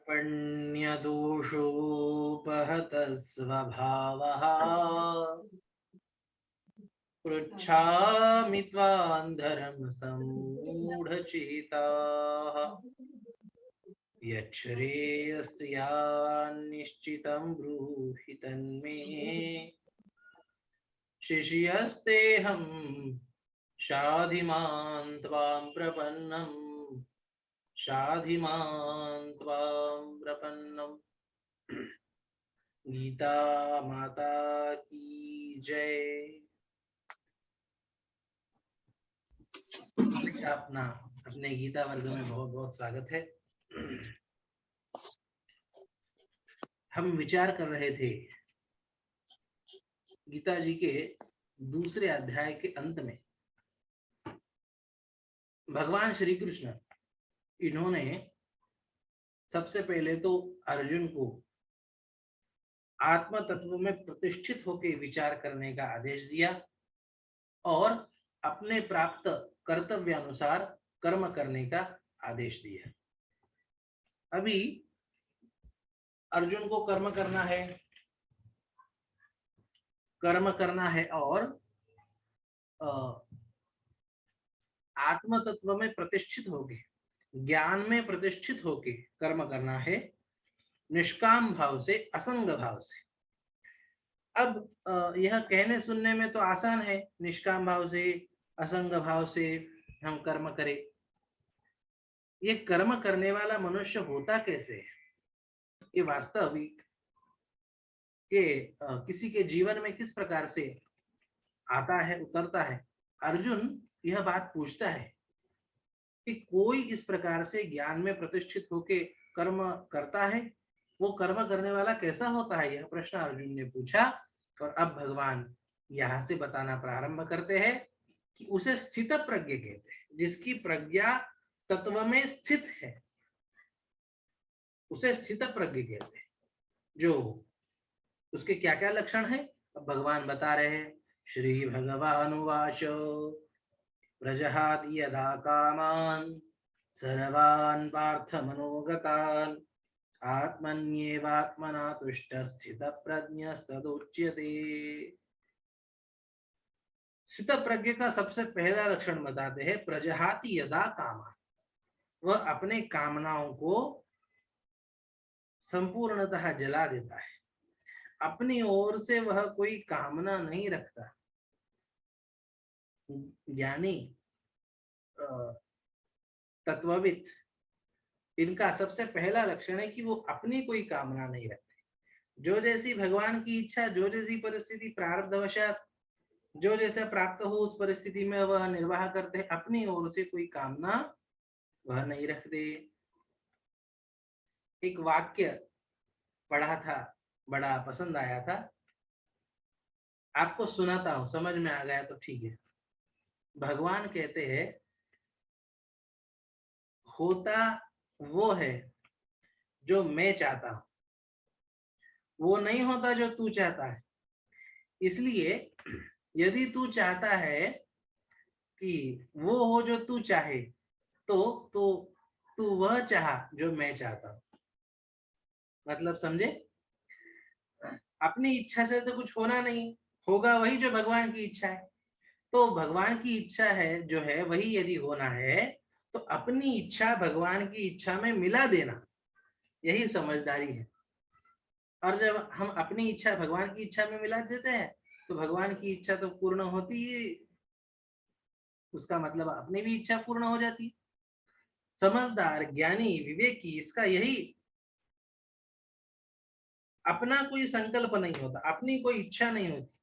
कार्पण्यदोषोपहतः स्वभावः पृच्छामि त्वां धर्मसम्मूढचेताः यच्छ्रेयस्यान्निश्चितं ब्रूहि तन्मे शिष्यस्तेऽहं शाधिमां त्वां प्रपन्नम् शाधिमां त्वां प्रपन्नम्। गीता माता की जय। अपना अपने गीता वर्ग में बहुत बहुत स्वागत है। हम विचार कर रहे थे गीता जी के दूसरे अध्याय के अंत में भगवान श्री कृष्ण इन्होंने सबसे पहले तो अर्जुन को आत्म तत्व में प्रतिष्ठित होकर विचार करने का आदेश दिया और अपने प्राप्त कर्तव्य अनुसार कर्म करने का आदेश दिया। अभी अर्जुन को कर्म करना है और आत्म तत्व में प्रतिष्ठित होके ज्ञान में प्रतिष्ठित होके कर्म करना है, निष्काम भाव से, असंग भाव से। अब यह कहने सुनने में तो आसान है, निष्काम भाव से असंग भाव से हम कर्म करें। ये कर्म करने वाला मनुष्य होता कैसे है, ये वास्तविक के किसी के जीवन में किस प्रकार से आता है, उतरता है। अर्जुन यह बात पूछता है कि कोई इस प्रकार से ज्ञान में प्रतिष्ठित होके कर्म करता है, वो कर्म करने वाला कैसा होता है, यह प्रश्न अर्जुन ने पूछा। और अब भगवान यहाँ से बताना प्रारंभ करते हैं कि उसे स्थित प्रज्ञ कहते हैं, जिसकी प्रज्ञा तत्व में स्थित है उसे स्थित प्रज्ञ कहते हैं। जो उसके क्या क्या लक्षण है अब भगवान बता रहे हैं। श्री भगवानुवाच प्रजहाति यदा कामान् सर्वान् पार्थ मनोगतान् आत्मन्येवात्मना तुष्टः स्थितप्रज्ञस्तदुच्यते। स्थित प्रज्ञ का सबसे पहला लक्षण बताते हैं, प्रजहाति यदा कामान्, वह अपने कामनाओं को संपूर्णतः जला देता है, अपनी ओर से वह कोई कामना नहीं रखता। ज्ञानी तत्वविद, इनका सबसे पहला लक्षण है कि वो अपनी कोई कामना नहीं रखते। जो जैसी भगवान की इच्छा, जो जैसी परिस्थिति प्रारब्धवशात जो जैसा प्राप्त हो उस परिस्थिति में वह निर्वाह करते हैं, अपनी ओर से कोई कामना वह नहीं रखते। एक वाक्य पढ़ा था, बड़ा पसंद आया था, आपको सुनाता हूं, समझ में आ गया तो ठीक है। भगवान कहते हैं, होता वो है जो मैं चाहता हूं, वो नहीं होता जो तू चाहता है। इसलिए यदि तू चाहता है कि वो हो जो तू चाहे, तो तू वह चाह जो मैं चाहता हूं। मतलब समझे? अपनी इच्छा से तो कुछ होना नहीं, होगा वही जो भगवान की इच्छा है। तो भगवान की इच्छा है जो है वही यदि होना है, तो अपनी इच्छा भगवान की इच्छा में मिला देना, यही समझदारी है। और जब हम अपनी इच्छा भगवान की इच्छा में मिला देते हैं तो भगवान की इच्छा तो पूर्ण होती है, उसका मतलब अपनी भी इच्छा पूर्ण हो जाती है। समझदार, ज्ञानी, विवेकी, इसका यही, अपना कोई संकल्प नहीं होता, अपनी कोई इच्छा नहीं होती,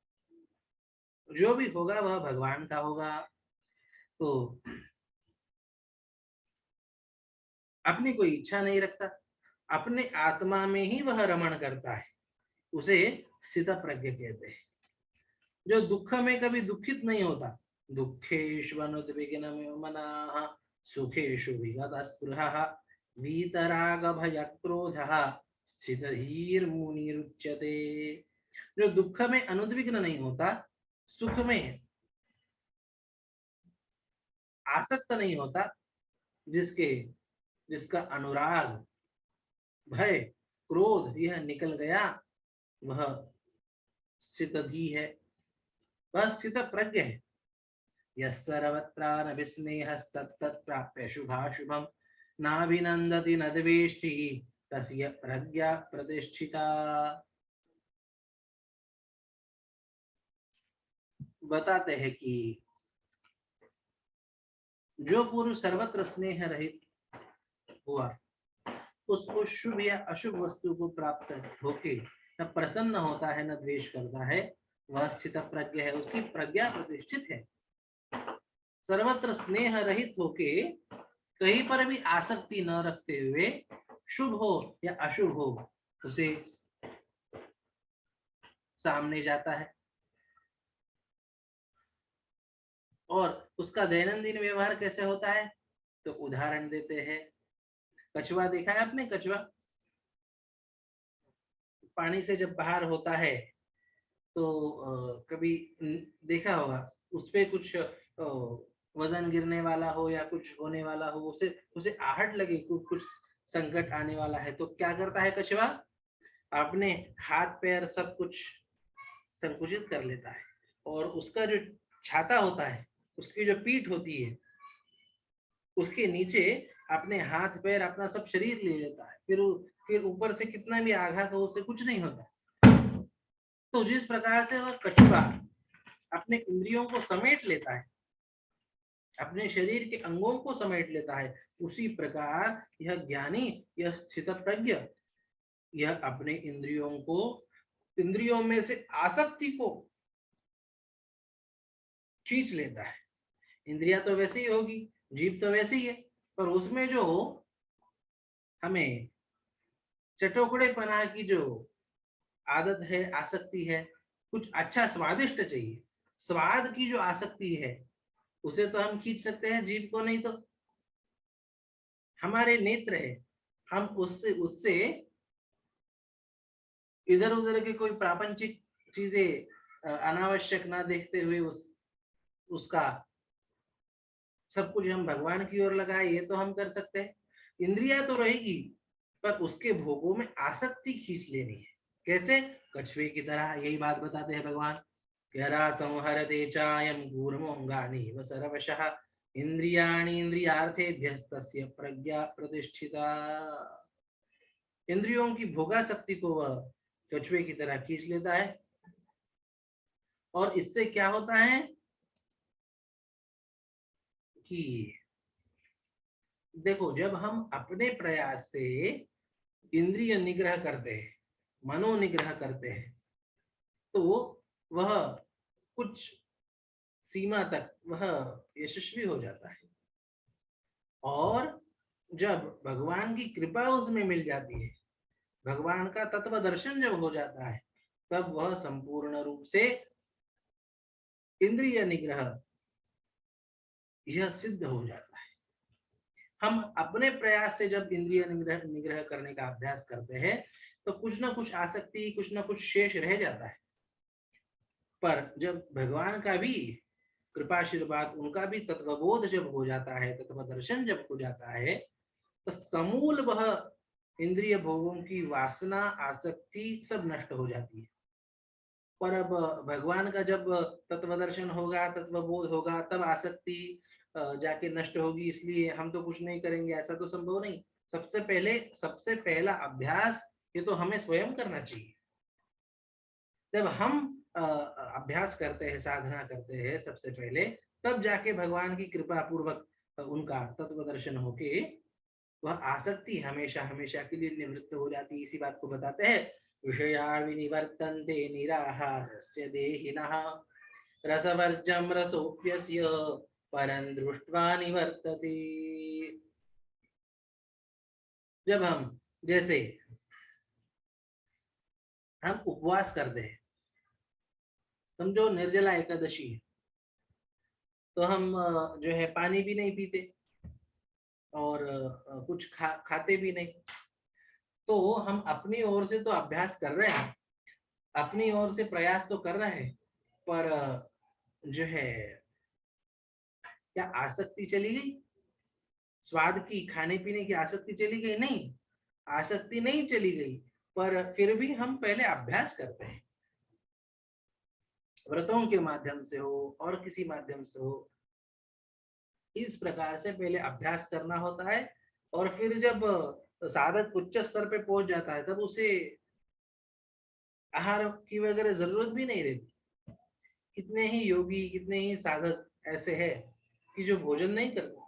जो भी होगा वह भगवान का होगा। तो अपनी कोई इच्छा नहीं रखता, अपने आत्मा में ही वह रमण करता है, उसे स्थित प्रज्ञ कहते हैं। जो दुख में कभी दुखित नहीं होता, दुःखेष्वनुद्विग्न मनाः सुखेषु विगतस्पृहः वीतरागभयक्रोधः स्थितधीर्मुनिरुच्यते। जो दुख में अनुद्विग्न नहीं होता, सुख में आसक्त नहीं होता, जिसका अनुराग भय, क्रोध यह निकल गया, वह स्थितधि है, वह स्थित प्रज्ञ है। यः सर्वत्रानभिस्नेहस्तत्तत् प्राप्य शुभाशुभं नाभिनन्दति न द्वेष्टि तस्य प्रज्ञा प्रतिष्ठिता। बताते हैं कि जो पुरुष सर्वत्र स्नेह रहित हुआ, उसको शुभ या अशुभ वस्तु को प्राप्त होके न प्रसन्न होता है न द्वेष करता है, वह स्थित प्रज्ञ है, उसकी प्रज्ञा प्रतिष्ठित है। सर्वत्र स्नेह रहित होके कहीं पर भी आसक्ति न रखते हुए, शुभ हो या अशुभ हो, उसे सामने जाता है और उसका दैनंदिन व्यवहार कैसे होता है, तो उदाहरण देते हैं। कछुआ देखा है आपने? कछुआ पानी से जब बाहर होता है तो कभी देखा होगा, उस पे कुछ वजन गिरने वाला हो या कुछ होने वाला हो, उसे उसे आहट लगे, कुछ संकट आने वाला है, तो क्या करता है कछुआ? अपने हाथ पैर सब कुछ संकुचित कर लेता है और उसका जो छाता होता है, उसकी जो पीठ होती है, उसके नीचे अपने हाथ पैर अपना सब शरीर ले लेता है, फिर ऊपर से कितना भी आघात हो उसे कुछ नहीं होता। तो जिस प्रकार से वह कछुआ अपने इंद्रियों को समेट लेता है, अपने शरीर के अंगों को समेट लेता है, उसी प्रकार यह ज्ञानी, यह स्थित प्रज्ञ, यह अपने इंद्रियों को, इंद्रियों में से आसक्ति को खींच लेता है। इंद्रिया तो वैसे ही होगी, जीभ तो वैसे ही है, पर उसमें जो हमें चटोकड़ेपना की जो आदत है, आसक्ति है, कुछ अच्छा स्वादिष्ट चाहिए, स्वाद की जो आसक्ति है, उसे तो हम खींच सकते हैं, जीभ को नहीं। तो हमारे नेत्र है, हम उससे उससे इधर उधर के कोई प्रापंचिक चीजें अनावश्यक ना देखते हुए उसका सब कुछ हम भगवान की ओर लगाए, ये तो हम कर सकते हैं। इंद्रिया तो रहेगी, पर उसके भोगों में आसक्ति खींच लेनी है। कैसे? कछुए की तरह। यही बात बताते हैं भगवान। यदा संहरते चायं कूर्मोऽङ्गानीव सर्वशः इंद्रियाणि इंद्रियार्थेभ्यस्तस्य प्रज्ञा प्रतिष्ठिता। इंद्रियों की भोगासक्ति को वह कछुए की तरह खींच लेता है और इससे क्या होता है कि देखो, जब हम अपने प्रयास से इंद्रिय निग्रह करते हैं, मनो निग्रह करते हैं, तो वह कुछ सीमा तक वह यशस्वी हो जाता है। और जब भगवान की कृपा उसमें मिल जाती है, भगवान का तत्व दर्शन जब हो जाता है, तब वह संपूर्ण रूप से इंद्रिय निग्रह यह सिद्ध हो जाता है। हम अपने प्रयास से जब इंद्रिय निग्रह निग्रह करने का अभ्यास करते हैं, तो कुछ ना कुछ आसक्ति, कुछ ना कुछ शेष रह जाता है। पर जब भगवान का भी कृपाशीर्वाद, उनका भी तत्वबोध जब हो जाता है, तत्व दर्शन जब हो जाता है, तो समूल वह इंद्रिय भोगों की वासना, आसक्ति सब नष्ट हो जाती है। पर अब भगवान का जब तत्व दर्शन होगा, तत्वबोध होगा, तब आसक्ति जाके नष्ट होगी, इसलिए हम तो कुछ नहीं करेंगे, ऐसा तो संभव नहीं। सबसे पहला अभ्यास ये तो हमें स्वयं करना चाहिए। जब हम अभ्यास करते हैं, साधना करते हैं सबसे पहले, तब जाके भगवान की कृपा पूर्वक उनका तत्व दर्शन होके वह आसक्ति हमेशा हमेशा के लिए निवृत्त हो जाती है। इसी बात को बताते हैं, विषया विनिवर्तन्ते निराहारस्य देहिनः रसवर्जं रसोऽप्यस्य परं दृष्ट्वा निवर्तते। जब हम, जैसे हम उपवास करते हैं, समझो निर्जला एकादशी है, तो हम जो है पानी भी नहीं पीते और कुछ खाते भी नहीं। तो हम अपनी ओर से तो अभ्यास कर रहे हैं, अपनी ओर से प्रयास तो कर रहे हैं, पर जो है क्या आसक्ति चली गई? स्वाद की, खाने पीने की आसक्ति चली गई? नहीं। आसक्ति नहीं चली गई, पर फिर भी हम पहले अभ्यास करते हैं, व्रतों के माध्यम से हो और किसी माध्यम से हो, इस प्रकार से पहले अभ्यास करना होता है। और फिर जब साधक उच्च स्तर पे पहुंच जाता है, तब उसे आहार की वगैरह जरूरत भी नहीं रहती। कितने ही योगी, कितने ही साधक ऐसे हैं कि जो भोजन नहीं करते,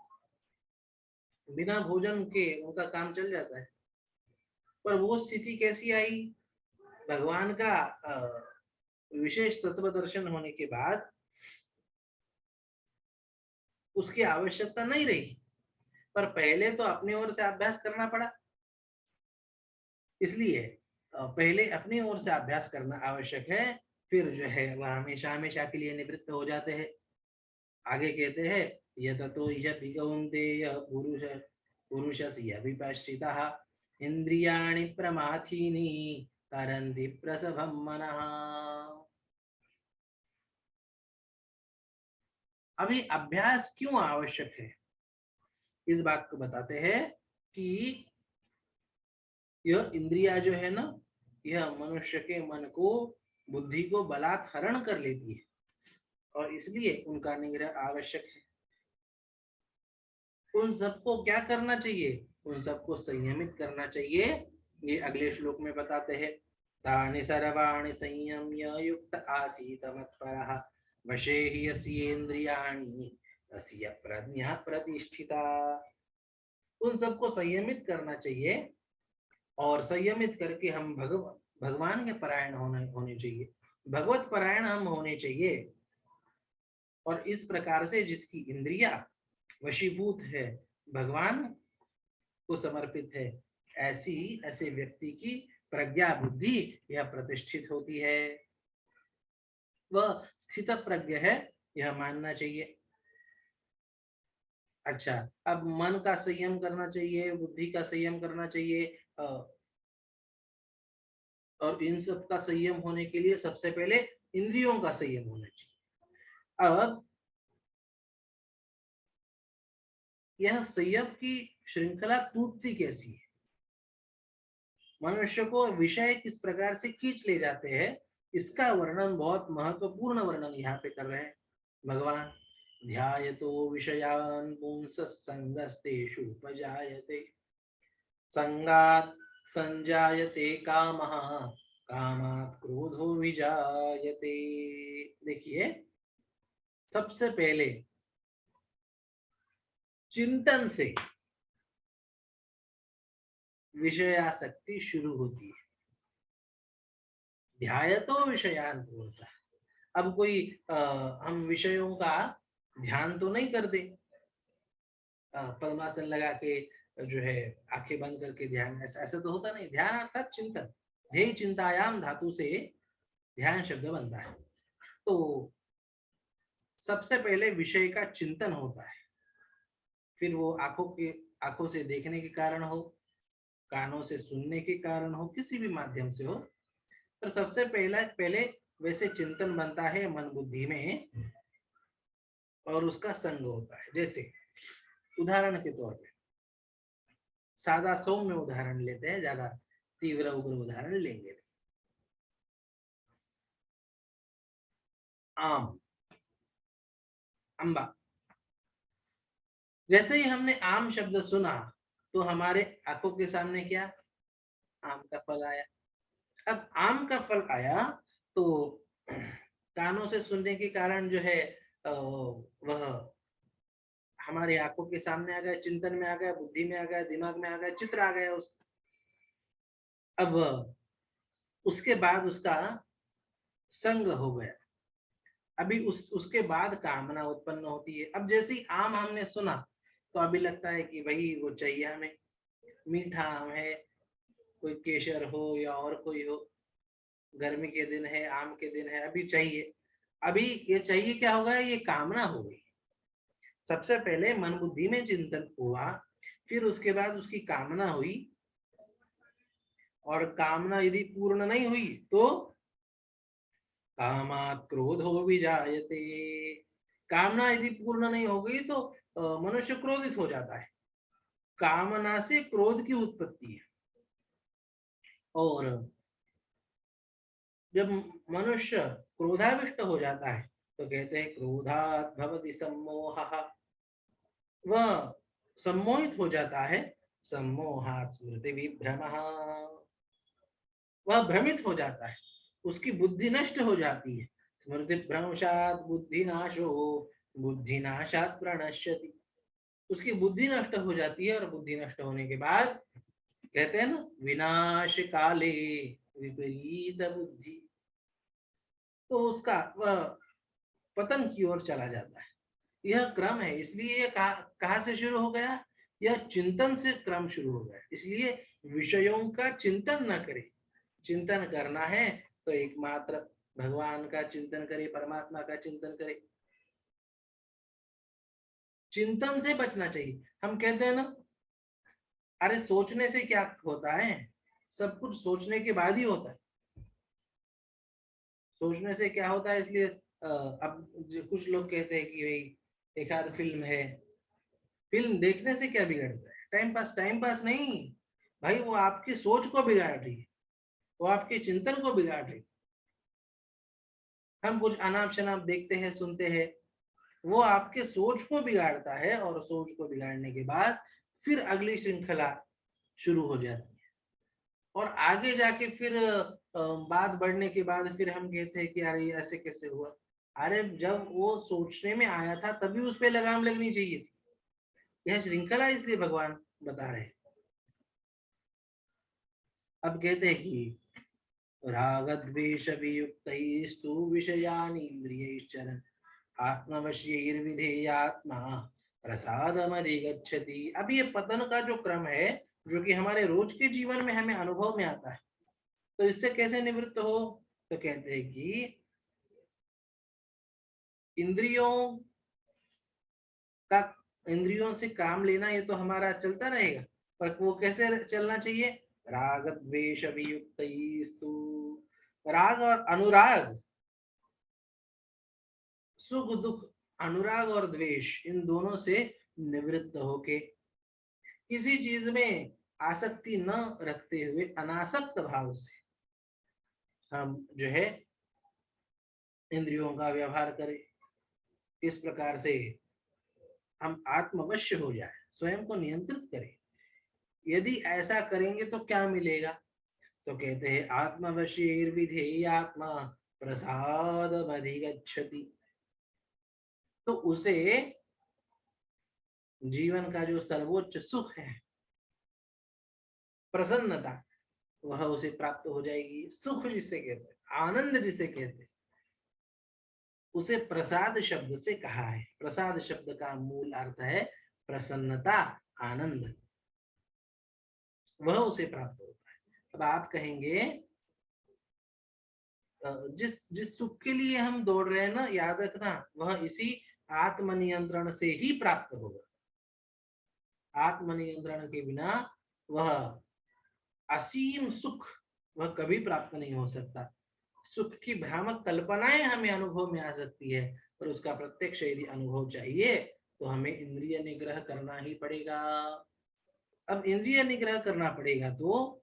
बिना भोजन के उनका काम चल जाता है। पर वो स्थिति कैसी आई? भगवान का विशेष तत्व दर्शन होने के बाद उसकी आवश्यकता नहीं रही, पर पहले तो अपनी ओर से अभ्यास करना पड़ा। इसलिए पहले अपनी ओर से अभ्यास करना आवश्यक है, फिर जो है वह हमेशा हमेशा के लिए निवृत्त हो जाते हैं। आगे कहते हैं, यततो ह्यपि कौन्तेय पुरुष पुरुषस्य विपश्चितः इंद्रियाणि प्रमाथीनि करन्ति प्रसभं मनः। अभी अभ्यास क्यों आवश्यक है, इस बात को बताते हैं कि यह इंद्रिया जो है ना, यह मनुष्य के मन को, बुद्धि को बलात् हरण कर लेती है, और इसलिए उनका निग्रह आवश्यक है। उन सबको क्या करना चाहिए? उन सबको संयमित करना चाहिए। ये अगले श्लोक में बताते हैं, तानि सर्वाणि संयम्य युक्त आसीत मत्परः वशे हि यस्येन्द्रियाणि तस्य प्रज्ञा प्रतिष्ठिता। उन सबको संयमित करना चाहिए, और संयमित करके हम भगवान के परायण होने चाहिए, भगवत परायण हम होने चाहिए। और इस प्रकार से जिसकी इंद्रिया वशीभूत है, भगवान को समर्पित है, ऐसे व्यक्ति की प्रज्ञा बुद्धि यह प्रतिष्ठित होती है, वह स्थित प्रज्ञ है, यह मानना चाहिए। अच्छा, अब मन का संयम करना चाहिए, बुद्धि का संयम करना चाहिए, और इन सब का संयम होने के लिए सबसे पहले इंद्रियों का संयम होना चाहिए। अब यह संयम की श्रृंखला टूटती कैसी है, मनुष्य को विषय किस प्रकार से खींच ले जाते हैं, इसका वर्णन, बहुत महत्वपूर्ण वर्णन यहाँ पे कर रहे हैं भगवान। ध्यायतो विषयान् पुंसः संगस्तेषु उपजायते संगात् संजायते कामः कामात् क्रोधो विजायते। देखिए, सबसे पहले चिंतन से विषयासक्ति शुरू होती है। ध्यायतो विषयान् पुंसः, अब कोई हम विषयों का ध्यान तो नहीं करते, पद्मासन लगा के जो है आंखें बंद करके ध्यान, ऐसा ऐसा तो होता नहीं। ध्यान अर्थात चिंतन, ध्येय चिंतायाम धातु से ध्यान शब्द बनता है। तो सबसे पहले विषय का चिंतन होता है, फिर वो आंखों से देखने के कारण हो, कानों से सुनने के कारण हो, किसी भी माध्यम से हो, पर सबसे पहले वैसे चिंतन बनता है मन बुद्धि में, और उसका संग होता है। जैसे उदाहरण के तौर पे सादा सौम्य उदाहरण लेते हैं, ज्यादा तीव्र उग्र उदाहरण लेंगे। आम, अम्बा, जैसे ही हमने आम शब्द सुना तो हमारे आंखों के सामने क्या? आम का फल आया। अब आम का फल आया तो कानों से सुनने के कारण जो है वह हमारी आंखों के सामने आ गया, चिंतन में आ गया, बुद्धि में आ गया, दिमाग में आ गया, चित्र आ गया उस। अब उसके बाद उसका संग हो गया। अभी उसके बाद कामना उत्पन्न होती है। अब जैसे ही आम हमने सुना तो अभी लगता है कि भाई वो चाहिए हमें, मीठा आम है, कोई केसर हो या और कोई हो, गर्मी के दिन है, आम के दिन है, अभी चाहिए। अभी ये चाहिए क्या होगा? ये कामना हो गई। सबसे पहले मन बुद्धि में चिंतन हुआ, फिर उसके बाद उसकी कामना हुई, और कामना यदि पूर्ण नहीं हुई तो कामात् क्रोधो विजायते। कामना यदि पूर्ण नहीं हो गई तो मनुष्य क्रोधित हो जाता है। कामना से क्रोध की उत्पत्ति है। और जब मनुष्य क्रोधाविष्ट हो जाता है तो कहते हैं क्रोधात् भवति सम्मोहः, वह सम्मोहित हो जाता है, सम्मोहात् स्मृति विभ्रमः, वह भ्रमित हो जाता है, उसकी बुद्धि नष्ट हो जाती है। स्मृति भ्रंशात् बुद्धि नाशो बुद्धि नाशात् प्रणश्यति, उसकी बुद्धि नष्ट हो जाती है और बुद्धि नष्ट होने के बाद कहते हैं ना विनाश काले विपरीत बुद्धि, तो उसका वह पतन की ओर चला जाता है। यह क्रम है, इसलिए ये कहाँ से शुरू हो गया, यह चिंतन से क्रम शुरू हो गया। इसलिए विषयों का चिंतन न करें, चिंतन करना है तो एकमात्र भगवान का चिंतन करे, परमात्मा का चिंतन करे, चिंतन से बचना चाहिए। हम कहते हैं ना अरे सोचने से क्या होता है, सब कुछ सोचने के बाद ही होता है, सोचने से क्या होता है। इसलिए अब कुछ लोग कहते हैं कि भाई एक आध फिल्म है, फिल्म देखने से क्या बिगड़ता है, टाइम पास, टाइम पास नहीं भाई, वो आपकी सोच को बिगाड़ रही है, वो आपके चिंतन को बिगाड़ रही है। हम कुछ अनाप शनाप देखते हैं, सुनते हैं, वो आपके सोच को बिगाड़ता है और सोच को बिगाड़ने के बाद फिर अगली श्रृंखला शुरू हो जाती है और आगे जाके फिर बात बढ़ने के बाद फिर हम कहते हैं कि यार ये ऐसे कैसे हुआ। अरे जब वो सोचने में आया था तभी उस पे लगाम लगनी चाहिए थी। यह श्रृंखला इसलिए भगवान बता रहे हैं। अब कहते हैं कि राग द्वेष वियुक्तैस्तु विषयानीन्द्रियैश्चरन् आत्मवश्यैर्विधेयात्मा प्रसादमधिगच्छति। अब ये पतन का जो क्रम है जो कि हमारे रोज के जीवन में हमें अनुभव में आता है, तो इससे कैसे निवृत्त हो, तो कहते हैं कि इंद्रियों का, इंद्रियों से काम लेना ये तो हमारा चलता रहेगा, पर वो कैसे चलना चाहिए, राग द्वेष वियुक्तैस्तु, राग और अनुराग, सुख दुख, अनुराग और द्वेष, इन दोनों से निवृत्त होके किसी चीज में आसक्ति न रखते हुए अनासक्त भाव से हम जो है इंद्रियों का व्यवहार करें। इस प्रकार से हम आत्मवश्य हो जाए, स्वयं को नियंत्रित करें। यदि ऐसा करेंगे तो क्या मिलेगा, तो कहते हैं आत्मवशीर्विधेयात्मा प्रसाद अधिगच्छति, तो उसे जीवन का जो सर्वोच्च सुख है, प्रसन्नता, वह उसे प्राप्त हो जाएगी। सुख जिसे कहते हैं, आनंद जिसे कहते हैं, उसे प्रसाद शब्द से कहा है। प्रसाद शब्द का मूल अर्थ है प्रसन्नता, आनंद, वह उसे प्राप्त होता है। अब आप कहेंगे जिस जिस सुख के लिए हम दौड़ रहे हैं ना, याद रखना वह इसी आत्मनियंत्रण से ही प्राप्त होगा। आत्मनियंत्रण के बिना वह असीम सुख वह कभी प्राप्त नहीं हो सकता। सुख की भ्रामक कल्पनाएं हमें अनुभव में आ सकती है, पर उसका प्रत्यक्ष यदि अनुभव चाहिए तो हमें इंद्रिय निग्रह करना ही पड़ेगा। अब इंद्रिय निग्रह करना पड़ेगा तो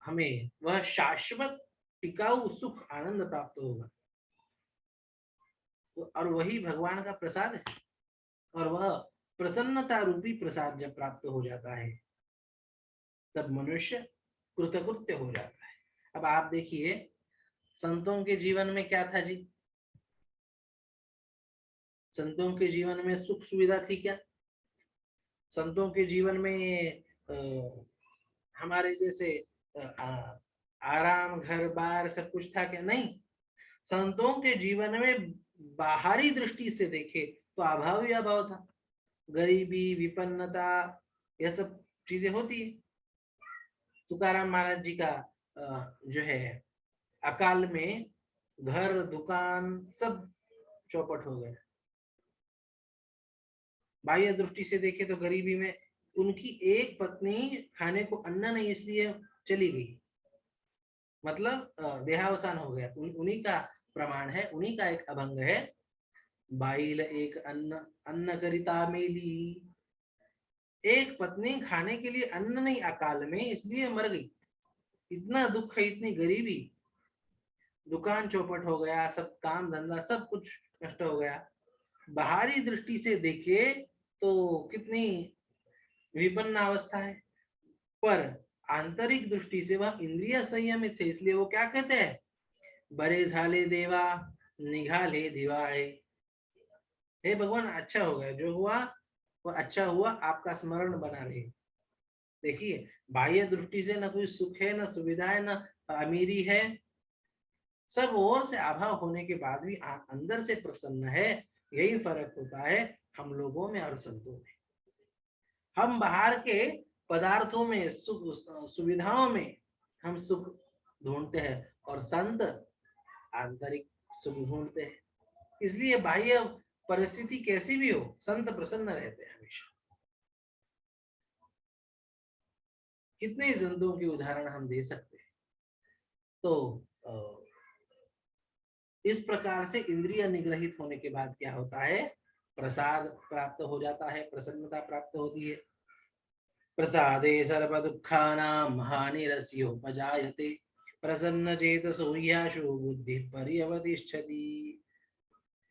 हमें वह शाश्वत टिकाऊ सुख आनंद प्राप्त होगा, तो और वही भगवान का प्रसाद है। और वह प्रसन्नता रूपी प्रसाद जब प्राप्त हो जाता है तब मनुष्य कृतकृत्य हो जाता है। अब आप देखिए संतों के जीवन में क्या था जी, संतों के जीवन में सुख सुविधा थी क्या, संतों के जीवन में हमारे जैसे आराम, घर बार सब कुछ था क्या, नहीं। संतों के जीवन में बाहरी दृष्टि से देखे तो अभाव ही अभाव था, गरीबी, विपन्नता, यह सब चीजें होती है। तुकाराम महाराज जी का जो है अकाल में घर दुकान सब चौपट हो गए। बाह्य दृष्टि से देखे तो गरीबी में उनकी एक पत्नी खाने को अन्न नहीं इसलिए चली गई, मतलब देहावसान हो गया। उन्हीं का प्रमाण है, उन्हीं का एक अभंग है, बाइल एक अन्न अन्न करिता मेली, एक पत्नी खाने के लिए अन्न नहीं अकाल में इसलिए मर गई। इतना दुख है, इतनी गरीबी, दुकान चौपट हो गया, सब काम धंधा सब कुछ नष्ट हो गया। बाहरी दृष्टि से देखे तो कितनी विपन्न अवस्था है, पर आंतरिक दृष्टि से वह इंद्रिय संयमित थे, इसलिए वो क्या कहते हैं, बरे झाले देवा निघाले दिवाळे। हे भगवान, अच्छा हो गया, जो हुआ वो अच्छा हुआ, आपका स्मरण बना रहे। देखिए, बाह्य दृष्टि से न कोई सुख है, न सुविधा है, न अमीरी है, सब ओर से अभाव होने के बाद भी आप अंदर से प्रसन्न है। यही फर्क होता है हम लोगों में और संतों में। हम बाहर के पदार्थों में, सुख सुविधाओं में हम सुख ढूंढते हैं, और संत आंतरिक सुख ढूंढते हैं। इसलिए बाह्य परिस्थिति कैसी भी हो, संत प्रसन्न रहते हैं हमेशा। कितने संतों के उदाहरण हम दे सकते हैं। तो इस प्रकार से इंद्रिय निग्रहित होने के बाद क्या होता है, प्रसाद प्राप्त हो जाता है, प्रसन्नता प्राप्त होती है। प्रसादे सर्व दुखानां हानिरस्योपजायते, प्रसन्न चेतसो ह्याशु बुद्धि पर्यवतिष्ठति।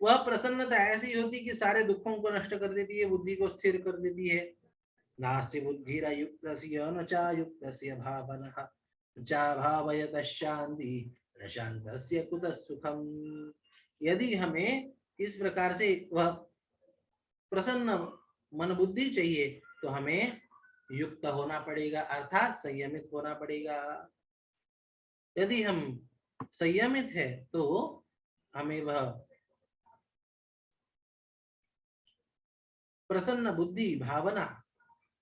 वह प्रसन्नता ऐसी होती कि सारे दुखों को नष्ट कर देती है, बुद्धि को स्थिर कर देती है। नास्ति बुद्धिरयुक्तस्य न चायुक्तस्य भावनः, न चाभावयतः शान्ति न शान्तस्य कुतः सुखम्। यदि हमें इस प्रकार से वह प्रसन्न मन बुद्धि चाहिए, तो हमें युक्त होना पड़ेगा, अर्थात संयमित होना पड़ेगा। यदि हम संयमित है तो हमें वह प्रसन्न बुद्धि भावना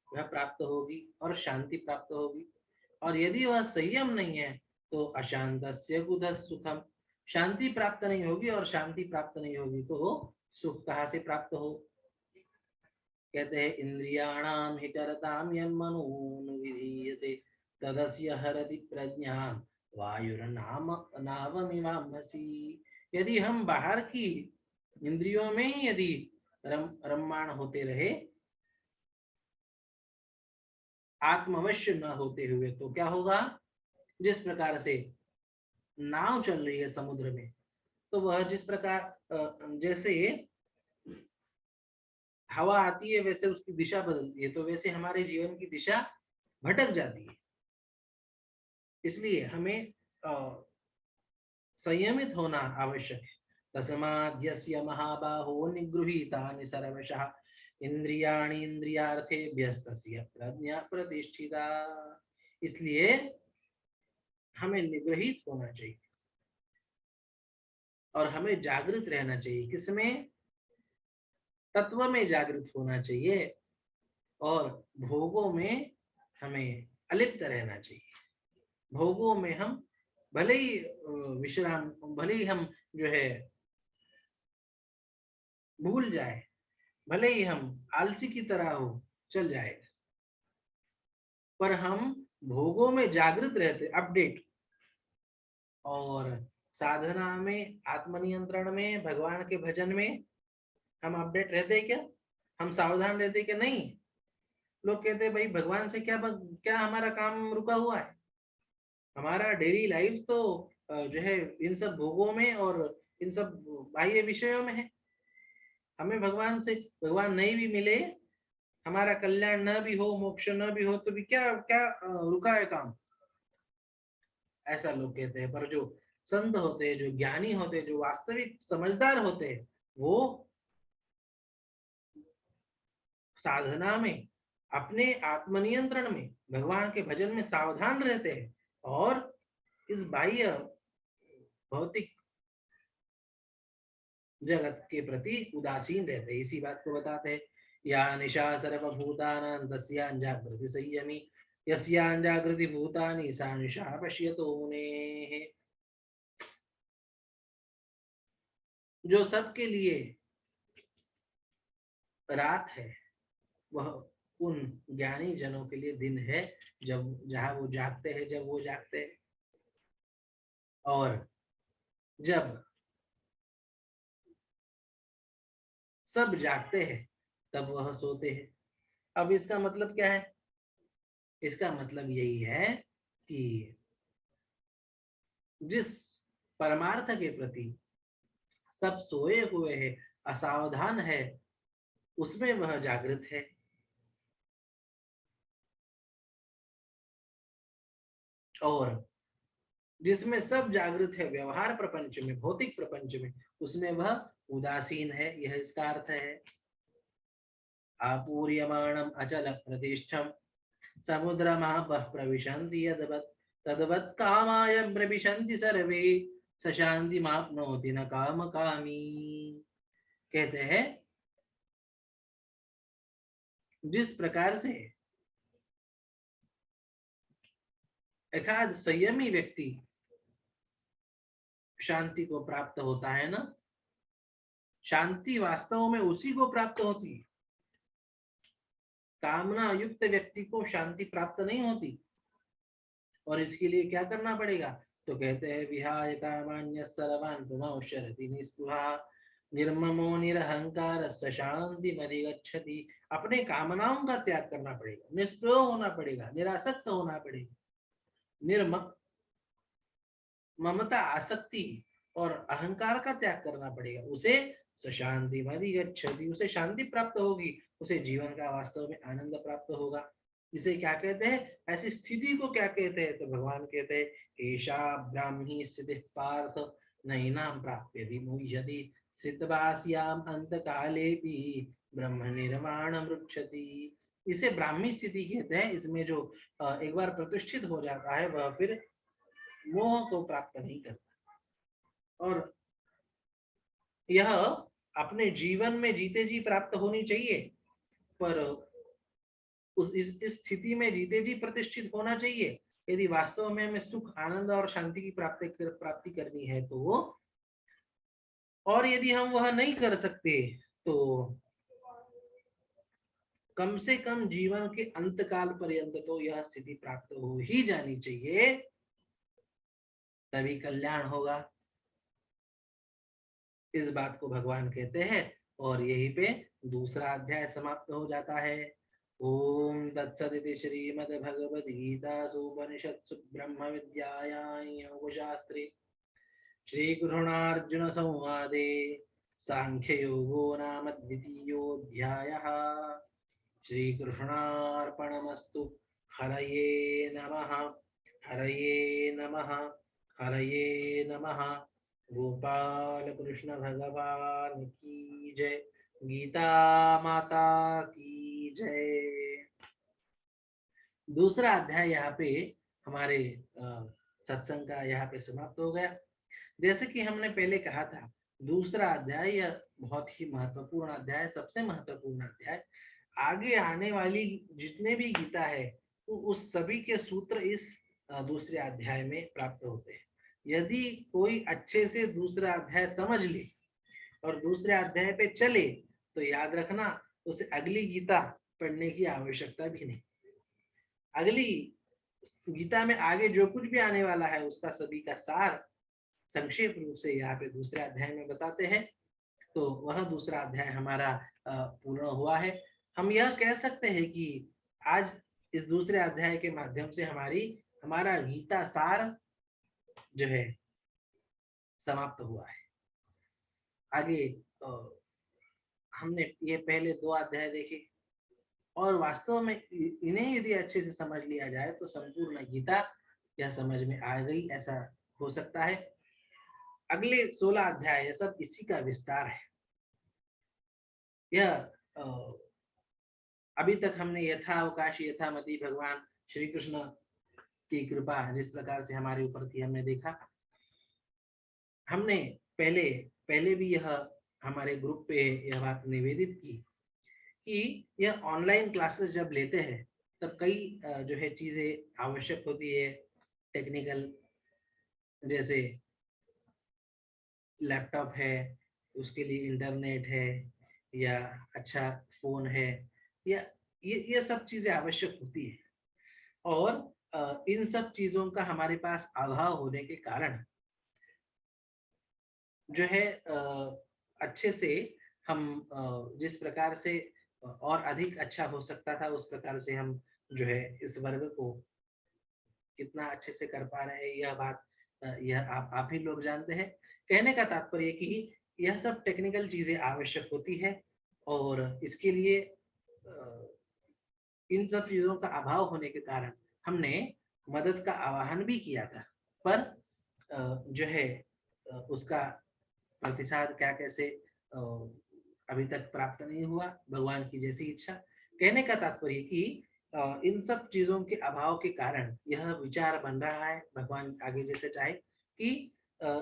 वह प्राप्त होगी और शांति प्राप्त होगी। और यदि वह संयम नहीं है तो अशांतस्य कुतः सुखम, शांति प्राप्त नहीं होगी, और शांति प्राप्त नहीं होगी तो सुख कहाँ से प्राप्त हो। कहते हैं, इंद्रियाणाम हि चरताम यन्मनोनुविधीयते तदस्य हरति प्रज्ञा वायुर्नाम नावमिवाम्भसि। यदि हम बाहर की इंद्रियों में यदि रम्माण होते रहे, आत्मवश्य न होते हुए, तो क्या होगा, जिस प्रकार से नाव चल रही है समुद्र में, तो वह जिस प्रकार जैसे हवा आती है वैसे उसकी दिशा बदलती है, तो वैसे हमारे जीवन की दिशा भटक जाती है। इसलिए हमें संयमित होना आवश्यक है। तस्माद् यस्य महाबाहो निगृहीतानि सर्वशः इंद्रियाणि इंद्रियार्थेभ्यस्तस्य प्रज्ञा प्रतिष्ठिता। इसलिए हमें निग्रहित होना चाहिए और हमें जागृत रहना चाहिए। किसमें? तत्व में जागृत होना चाहिए, और भोगों में हमें अलिप्त रहना चाहिए। भोगों में हम भले ही विश्राम, भले ही हम जो है भूल जाए, भले ही हम आलसी की तरह हो चल जाए, पर हम भोगों में जागृत रहते, अपडेट। और साधना में, आत्मनियंत्रण में, भगवान के भजन में हम अपडेट रहते हैं क्या? हम सावधान रहते क्या? नहीं। लोग कहते हैं भाई भगवान से क्या क्या हमारा काम रुका हुआ है। हमारा डेली लाइफ तो जो है इन सब भोगों में और इन सब बाह्य विषयों में है। हमें भगवान से, भगवान नहीं भी मिले, हमारा कल्याण न भी हो, मोक्ष न भी हो, तो भी क्या क्या रुका है काम, ऐसा लोग कहते हैं। पर जो संत होते हैं, जो ज्ञानी होते हैं, जो वास्तविक समझदार होते हैं, वो साधना में, अपने आत्मनियंत्रण में, भगवान के भजन में सावधान रहते हैं, और इस बाह्य भौतिक जगत के प्रति उदासीन रहते हैं। इसी बात को बताते हैं, या निशा सर्वभूतानां तस्यां जागृति संयमी, यस्यां जागृति भूतानि सा निशा पश्यतो मुनेः। जो सबके लिए रात है, वह उन ज्ञानी जनों के लिए दिन है, जब जहां वो जागते हैं, जब वो जागते हैं। और जब सब जागते हैं तब वह सोते हैं। अब इसका मतलब क्या है? इसका मतलब यही है कि जिस परमार्थ के प्रति सब सोए हुए हैं, असावधान है, उसमें वह जागृत है। और जिसमें सब जागृत है व्यवहार प्रपंच में, भौतिक प्रपंच में, उसमें वह उदासीन है। यह इसका अर्थ है। आपूर्यमाणम अचल प्रतिष्ठम समुद्रमापः प्रविशन्ति यद्वत् तद्वत् कामाय प्रविशन्ति सर्वे स शान्तिमाप्नोति न कामकामी। कहते हैं जिस प्रकार से एकाध संयमी व्यक्ति शांति को प्राप्त होता है ना, शांति वास्तव में उसी को प्राप्त होती है। कामना युक्त व्यक्ति को शांति प्राप्त नहीं होती। और इसके लिए क्या करना पड़ेगा? तो कहते हैं विहाय कामान्य सर्वान् पुनश्चरति निस्पृहा निर्ममो निरहंकार शांति मधिगच्छति। अपने कामनाओं का त्याग करना पड़ेगा, निष्प्रह होना पड़ेगा, निरासक्त होना पड़ेगा। ममता, आसक्ति और अहंकार का त्याग करना पड़ेगा। उसे शांति मधिगच्छति, उसे शांति प्राप्त होगी, उसे जीवन का वास्तव में आनंद प्राप्त होगा। इसे क्या कहते हैं? ऐसी स्थिति को क्या कहते हैं? तो भगवान कहते हैं एषा ब्राह्मी स्थिति पार्थ नैनां प्राप्य विमुह्यति सिद्धवास्याम अंतकालेपि ब्रह्म निर्माणं रुक्षति। इसे ब्राह्मी स्थिति कहते हैं। इसमें जो एक बार प्रतिष्ठित हो जाता है वह फिर मोह को प्राप्त नहीं करता। और यह अपने जीवन में जीते जी प्राप्त होनी चाहिए, पर इस स्थिति में जीते जी प्रतिष्ठित होना चाहिए। यदि वास्तव में हमें सुख, आनंद और शांति की प्राप्ति करनी है तो, और यदि हम वह नहीं कर सकते तो कम से कम जीवन के अंतकाल पर्यंत तो यह स्थिति प्राप्त हो ही जानी चाहिए, तभी कल्याण होगा। इस बात को भगवान कहते हैं। और यहीं पे दूसरा अध्याय समाप्त हो जाता है। ओम तत्सदिति श्रीमद्भगवद्गीतासु उपनिषत्सु ब्रह्म विद्यायां योगशास्त्रे श्रीकृष्णार्जुन संवादे सांख्य योगो नाम द्वितीयोऽध्यायः। श्रीकृष्णार्पणमस्तु। हरये नमः, हरये नमः, हरये नमः। गोपाल कृष्ण भगवान की जय। गीता माता की जय। दूसरा अध्याय यहाँ पे हमारे सत्संग का यहाँ पे समाप्त हो गया। जैसे कि हमने पहले कहा था, दूसरा अध्याय यह बहुत ही महत्वपूर्ण अध्याय, सबसे महत्वपूर्ण अध्याय। आगे आने वाली जितने भी गीता है तो उस सभी के सूत्र इस दूसरे अध्याय में प्राप्त होते हैं। यदि कोई अच्छे से दूसरा अध्याय समझ ले और दूसरे अध्याय पे चले तो याद रखना उसे अगली गीता पढ़ने की आवश्यकता भी नहीं। अगली गीता में आगे जो कुछ भी आने वाला है उसका सभी का सार संक्षेप रूप से यहाँ पे दूसरे अध्याय में बताते हैं। तो वह दूसरा अध्याय हमारा पूर्ण हुआ है। हम यह कह सकते हैं कि आज इस दूसरे अध्याय के माध्यम से हमारा गीता सार जो है समाप्त हुआ है। आगे हमने ये पहले दो अध्याय देखे और वास्तव में इन्हें यदि अच्छे से समझ लिया जाए तो संपूर्ण गीता यह समझ में आ गई, ऐसा हो सकता है। अगले 16 अध्याय सब इसी का विस्तार है। यह अभी तक हमने यथावकाश यथामति भगवान श्री कृष्ण की कृपा जिस प्रकार से हमारे ऊपर थी हमने देखा। हमने पहले भी यह हमारे ग्रुप पे यह बात निवेदित की कि यह ऑनलाइन क्लासेस जब लेते हैं तब कई जो है चीजें आवश्यक होती है, टेक्निकल, जैसे लैपटॉप है, उसके लिए इंटरनेट है, या अच्छा फोन है, या ये सब चीजें आवश्यक होती है। और इन सब चीजों का हमारे पास अभाव होने के कारण जो है अच्छे से हम जिस प्रकार से और अधिक अच्छा हो सकता था उस प्रकार से हम जो है इस वर्ग को कितना अच्छे से कर पा रहे हैं, यह बात यह आप ही लोग जानते हैं। कहने का तात्पर्य कि यह सब टेक्निकल चीज़ें आवश्यक होती है और इसके लिए इन सब चीज़ों का अभाव होने के कारण हमने मदद का आह्वान भी किया था। पर जो है उसका प्रतिसाद क्या कैसे अ, अभी तक प्राप्त नहीं हुआ, भगवान की जैसी इच्छा। कहने का तात्पर्य कि इन सब चीज़ों के अभाव के कारण यह विचार बन रहा है, भगवान आगे जैसे चाहे कि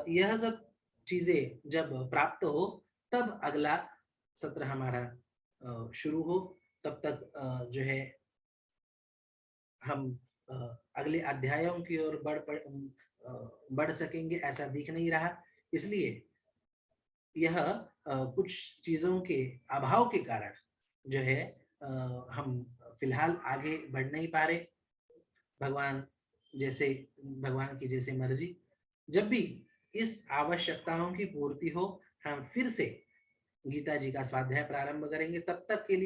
यह सब चीज़ें जब प्राप्त हो, तब अगला सत्र हमारा शुरू हो। तब तक जो है हम अ, अगले अध्यायों की ओर बढ़ सकेंगे ऐसा दिख नहीं रहा। इसलिए यह कुछ चीज़ों के अभाव के कारण जो है अ, हम फिलहाल आगे बढ़ नहीं पा रहे। भगवान जैसे भगवान की जैसे मर्ज़ी। जब भी इस आवश्यकताओं की पूर्ति हो, हम फिर से गीता जी का स्वाध्याय प्रारंभ करेंगे। तब तक के लिए